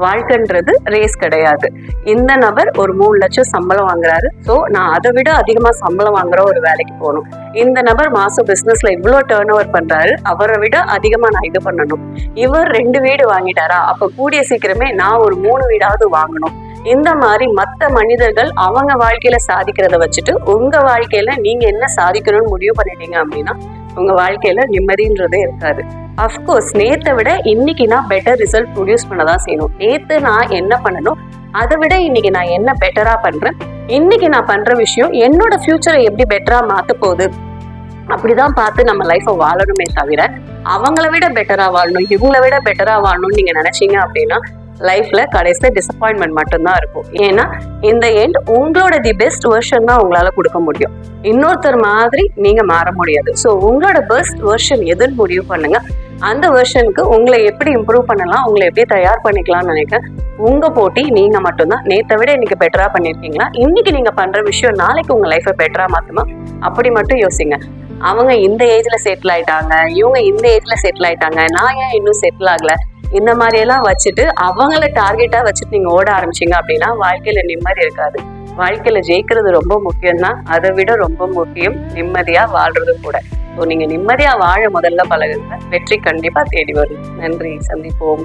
வாழ்க்கைன்றது ரேஸ் கிடையாது. இந்த நபர் ஒரு 3 லட்சம் சம்பளம் வாங்குறாரு, ஸோ நான் அதை விட அதிகமா சம்பளம் வாங்குற ஒரு வேலைக்கு போகணும். இந்த நபர் மாசம் பிசினஸ்ல இவ்வளோ டர்ன் ஓவர் பண்றாரு, அவரை விட அதிகமா நான் இது பண்ணணும். இவர் 2 வீடு வாங்கிட்டாரா, அப்ப கூடிய சீக்கிரமே நான் ஒரு 3 வீடாவது வாங்கணும். இந்த மாதிரி மற்ற மனிதர்கள் அவங்க வாழ்க்கையில சாதிக்கிறத வச்சுட்டு உங்க வாழ்க்கையில நீங்க என்ன சாதிக்கணும்னு முடிவு பண்ணிட்டீங்க அப்படின்னா உங்க வாழ்க்கையில நிம்மதின்றதே இருக்காது. அஃப்கோர்ஸ் நேத்தை விட இன்னைக்கு நான் பெட்டர் ரிசல்ட் ப்ரொடியூஸ் பண்ணதான் செய்யணும். நேத்து நான் என்ன பண்ணணும், அதை விட இன்னைக்கு நான் என்ன பெட்டரா பண்றேன், இன்னைக்கு நான் பண்ற விஷயம் என்னோட ஃபியூச்சரை எப்படி பெட்டரா மாத்த போகுது, அப்படிதான் பார்த்து நம்ம லைஃப்பை வாழணுமே தவிர அவங்கள விட பெட்டரா வாழணும், இவங்களை விட பெட்டரா வாழணும்னு நீங்க நினைச்சீங்க அப்படின்னா லைஃப்ல கடைசியில டிசப்பாயின்மெண்ட் மட்டும்தான் இருக்கும். ஏன்னா இந்த எண்ட் உங்களோட தி பெஸ்ட் வெர்ஷன் தான் உங்களால கொடுக்க முடியும். இன்னொருத்தர் மாதிரி நீங்க மாற முடியாது. ஸோ உங்களோட பெஸ்ட் வெர்ஷன் எதுன்னு முடிவு பண்ணுங்க. அந்த வெர்ஷனுக்கு உங்களை எப்படி இம்ப்ரூவ் பண்ணலாம், உங்களை எப்படி தயார் பண்ணிக்கலாம்னு நினைக்கிறேன். உங்க போட்டி நீங்க மட்டும்தான். நேத்தை விட இன்னைக்கு பெட்டரா பண்ணிருக்கீங்களா, இன்னைக்கு நீங்க பண்ற விஷயம் நாளைக்கு உங்க லைஃபை பெட்டரா மாத்துமா, அப்படி மட்டும் யோசிங்க. அவங்க இந்த ஏஜ்ல செட்டில் ஆயிட்டாங்க, இவங்க இந்த ஏஜ்ல செட்டில் ஆயிட்டாங்க, நான் ஏன் இன்னும் செட்டில் ஆகல, இந்த மாதிரி எல்லாம் வச்சுட்டு அவங்கள டார்கெட்டா வச்சுட்டு நீங்க ஓட ஆரம்பிச்சீங்க அப்படின்னா வாழ்க்கையில நிம்மதி இருக்காது. வாழ்க்கையில ஜெயிக்கிறது ரொம்ப முக்கியம் தான், அதை விட ரொம்ப முக்கியம் நிம்மதியா வாழ்றது கூட. ஸோ நீங்க நிம்மதியா வாழ முதல்ல பழகுங்க, வெற்றி கண்டிப்பா தேடி வரும். நன்றி, சந்திப்போம்.